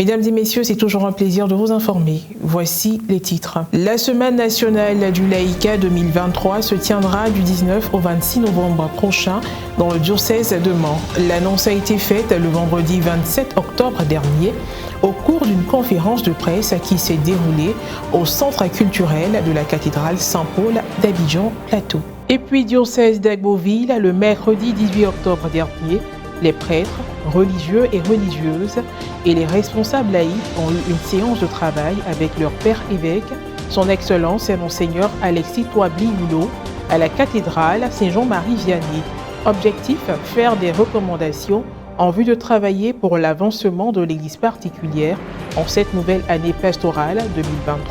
Mesdames et messieurs, c'est toujours un plaisir de vous informer. Voici les titres. La Semaine nationale du laïcat 2023 se tiendra du 19 au 26 novembre prochain dans le diocèse de Mans. L'annonce a été faite le vendredi 27 octobre dernier au cours d'une conférence de presse qui s'est déroulée au centre culturel de la cathédrale Saint-Paul d'Abidjan-Plateau. Et puis diocèse d'Agboville, le mercredi 18 octobre dernier, les prêtres, religieux et religieuses et les responsables laïcs ont eu une séance de travail avec leur père évêque, son Excellence et Monseigneur Alexis Touably-Hulot, à la cathédrale Saint-Jean-Marie Vianney. Objectif, faire des recommandations en vue de travailler pour l'avancement de l'Église particulière en cette nouvelle année pastorale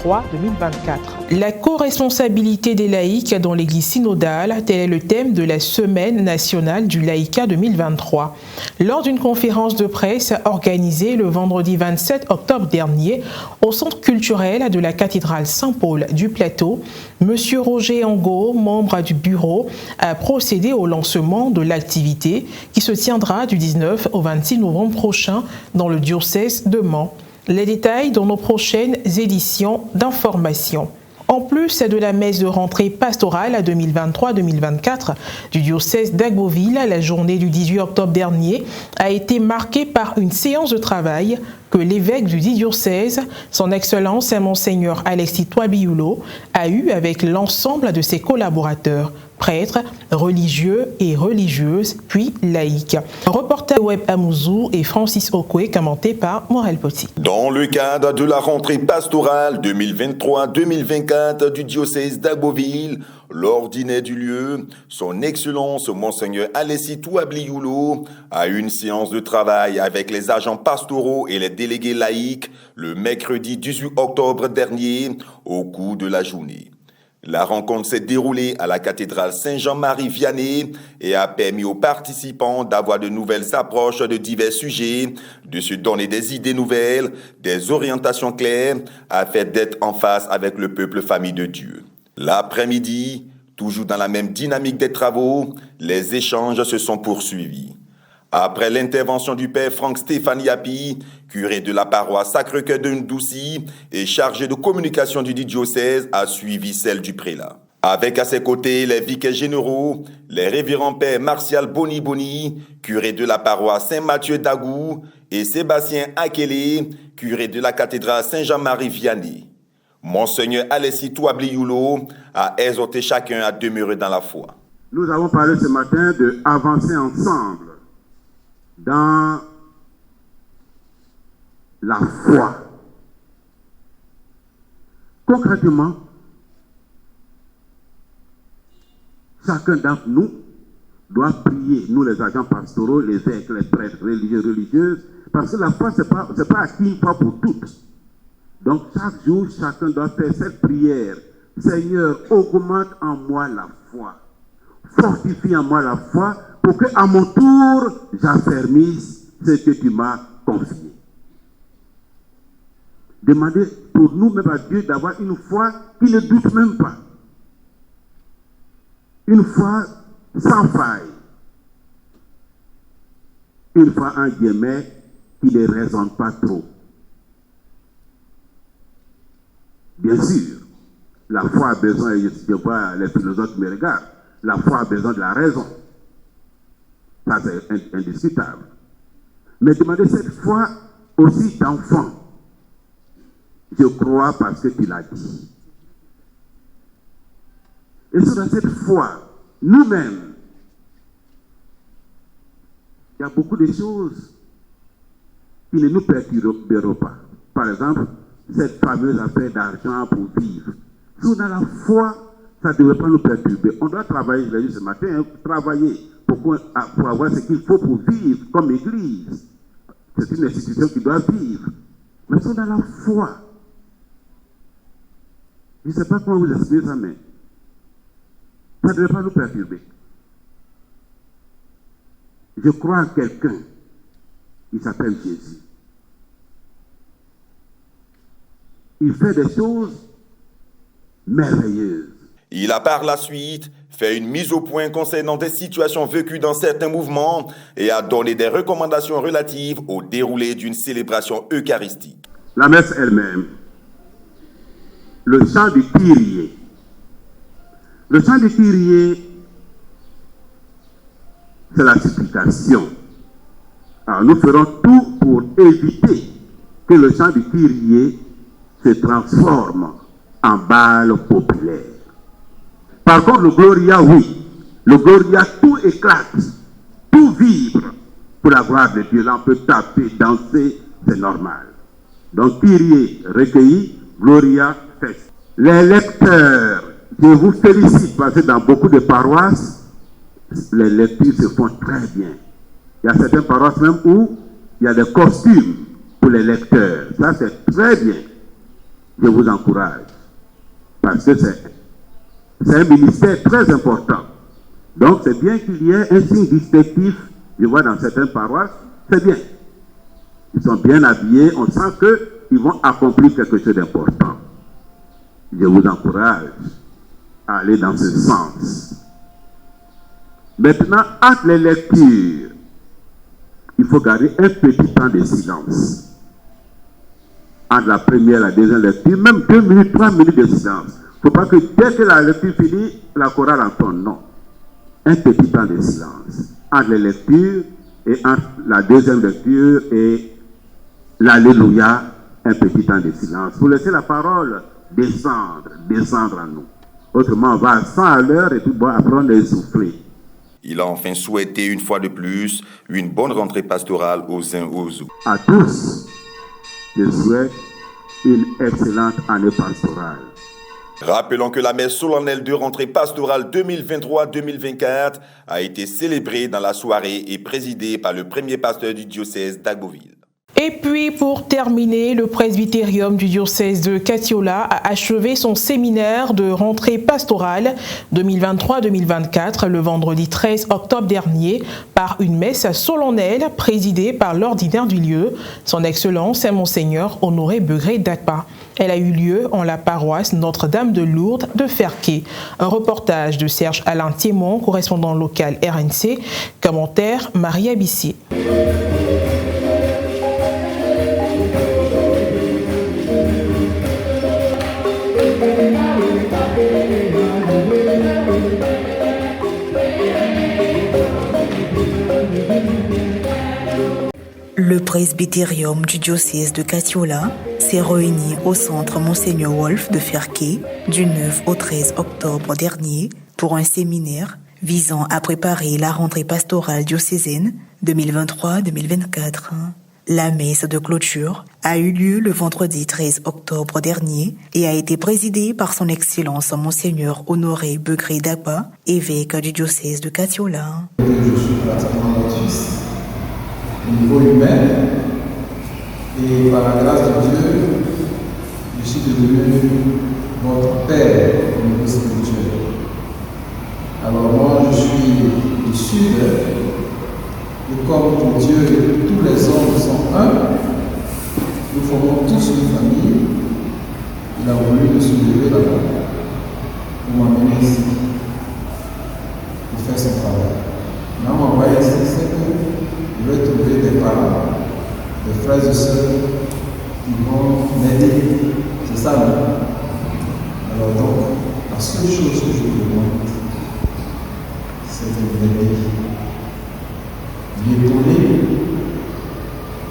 2023-2024. La co-responsabilité des laïcs dans l'Église synodale, tel est le thème de la Semaine nationale du laïcat 2023. Lors d'une conférence de presse organisée le vendredi 27 octobre dernier au centre culturel de la cathédrale Saint-Paul du Plateau, M. Roger Angot, membre du bureau, a procédé au lancement de l'activité qui se tiendra du 19 au 26 novembre prochain dans le diocèse de Mans. Les détails dans nos prochaines éditions d'information. En plus de la messe de rentrée pastorale à 2023-2024 du diocèse d'Agboville, la journée du 18 octobre dernier a été marquée par une séance de travail que l'évêque du diocèse, son Excellence Monseigneur Alexis Touably-Hulot, a eue avec l'ensemble de ses collaborateurs, prêtres, religieux et religieuses, puis laïcs. Reportage web Amouzou et Francis Okwe, commenté par Morel Poti. Dans le cadre de la rentrée pastorale 2023-2024 du diocèse d'Agboville, l'ordinaire du lieu, son Excellence Monseigneur Alexis Touably-Hulot, a eu une séance de travail avec les agents pastoraux et les délégués laïcs le mercredi 18 octobre dernier au cours de la journée. La rencontre s'est déroulée à la cathédrale Saint-Jean-Marie Vianney et a permis aux participants d'avoir de nouvelles approches de divers sujets, de se donner des idées nouvelles, des orientations claires, afin d'être en phase avec le peuple famille de Dieu. L'après-midi, toujours dans la même dynamique des travaux, les échanges se sont poursuivis. Après l'intervention du père Franck Stéphane Yapi, curé de la paroisse Sacré-Cœur de Ndouci et chargé de communication du diocèse, a suivi celle du prélat. Avec à ses côtés les vicaires généraux, les révérends pères Martial Boni, curé de la paroisse Saint-Mathieu d'Agou, et Sébastien Akele, curé de la cathédrale Saint-Jean-Marie Vianney. Monseigneur Alexis Touably-Hulot a exhorté chacun à demeurer dans la foi. Nous avons parlé ce matin de avancer ensemble dans la foi. Concrètement, chacun d'entre nous doit prier, nous les agents pastoraux, les évêques, les prêtres, religieux, religieuses, parce que la foi, ce n'est pas acquis une fois pour toutes. Donc chaque jour, chacun doit faire cette prière. Seigneur, augmente en moi la foi. Fortifie en moi la foi pour qu'à mon tour, j'affermisse ce que tu m'as confié. Demandez pour nous-mêmes à Dieu d'avoir une foi qui ne doute même pas. Une foi sans faille. Une foi, en guillemets, qui ne raisonne pas trop. Bien sûr, la foi a besoin, je vois les philosophes qui me regardent, la foi a besoin de la raison. Ça, c'est indiscutable. Mais demandez cette foi aussi d'enfant. Je crois parce que tu l'as dit. Et c'est dans cette foi, nous-mêmes, il y a beaucoup de choses qui ne nous perturberont pas. Par exemple, cette fameuse affaire d'argent pour vivre. Si on a la foi, ça ne devrait pas nous perturber. On doit travailler, je l'ai dit ce matin, travailler pour avoir ce qu'il faut pour vivre comme Église. C'est une institution qui doit vivre. Mais si on a la foi, je ne sais pas comment vous expliquer ça, mais ça ne devrait pas nous perturber. Je crois en quelqu'un, il s'appelle Jésus. Il fait des choses merveilleuses. Il a par la suite fait une mise au point concernant des situations vécues dans certains mouvements et a donné des recommandations relatives au déroulé d'une célébration eucharistique. La messe elle-même, le chant du Kyrie. Le chant du Kyrie, c'est la supplication. Alors nous ferons tout pour éviter que le chant du Kyrie se transforme en bal populaire. Par contre, le Gloria, oui. Le Gloria, tout éclate, tout vibre pour la gloire de Dieu. Là, on peut taper, danser, c'est normal. Donc, Kyrie recueilli, Gloria feste. Les lecteurs, je vous félicite parce que dans beaucoup de paroisses, les lectures se font très bien. Il y a certaines paroisses même où il y a des costumes pour les lecteurs. Ça, c'est très bien. Je vous encourage. Parce que c'est un ministère très important. Donc, c'est bien qu'il y ait un signe distinctif. Je vois dans certaines paroisses, c'est bien. Ils sont bien habillés. On sent qu'ils vont accomplir quelque chose d'important. Je vous encourage à aller dans ce sens. Maintenant, entre les lectures, il faut garder un petit temps de silence. Entre la première et la deuxième lecture, même 2 minutes, 3 minutes de silence. Il ne faut pas que dès que la lecture finit, la chorale entonne. Non. Un petit temps de silence. Entre les lectures et entre la deuxième lecture et l'Alléluia, un petit temps de silence. Pour laisser la parole descendre en nous. Autrement, on va à 100 à l'heure et puis bon, après on est essoufflé. Il a enfin souhaité une fois de plus une bonne rentrée pastorale aux uns aux autres. À tous, je souhaite une excellente année pastorale. Rappelons que la messe solennelle de rentrée pastorale 2023-2024 a été célébrée dans la soirée et présidée par le premier pasteur du diocèse d'Agboville. Et puis, pour terminer, le presbytérium du diocèse de Katiola a achevé son séminaire de rentrée pastorale 2023-2024 le vendredi 13 octobre dernier par une messe solennelle présidée par l'ordinaire du lieu, son Excellence Monseigneur Honoré Begré Dagba. Elle a eu lieu en la paroisse Notre-Dame de Lourdes de Ferqué. Un reportage de Serge Alain Thiémon, correspondant local RNC. Commentaire Marie Abissier. Le presbytérium du diocèse de Katiola s'est réuni au centre Monseigneur Wolf de Ferqué du 9 au 13 octobre dernier pour un séminaire visant à préparer la rentrée pastorale diocésaine 2023-2024. La messe de clôture a eu lieu le vendredi 13 octobre dernier et a été présidée par son Excellence Monseigneur Honoré Begré Dagba, évêque du diocèse de Katiola. Je suis pratiquement autiste au niveau humain et par la grâce de Dieu, je suis devenu votre père au niveau spirituel. Alors moi je suis du sud et comme pour Dieu tous les hommes sont un, nous formons tous une famille. Il a voulu me soulever là-bas pour m'amener ici pour faire son travail. Là, on va ici, c'est que je vais trouver des parents, des frères et sœurs qui vont m'aider. C'est ça, non? Alors donc, la seule chose que je vous demande, c'est de m'aider, m'épauler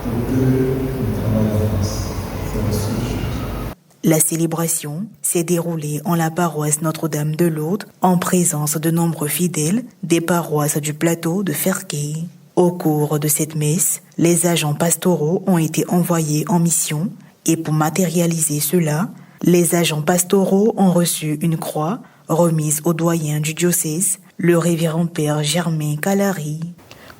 pour que le travail avance. C'est la seule chose. La célébration s'est déroulée en la paroisse Notre-Dame de Lourdes en présence de nombreux fidèles des paroisses du plateau de Ferqué. Au cours de cette messe, les agents pastoraux ont été envoyés en mission et pour matérialiser cela, les agents pastoraux ont reçu une croix remise au doyen du diocèse, le révérend père Germain Calari.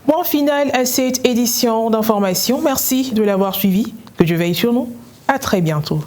Point final à cette édition d'information. Merci de l'avoir suivi. Que Dieu veille sur nous. À très bientôt.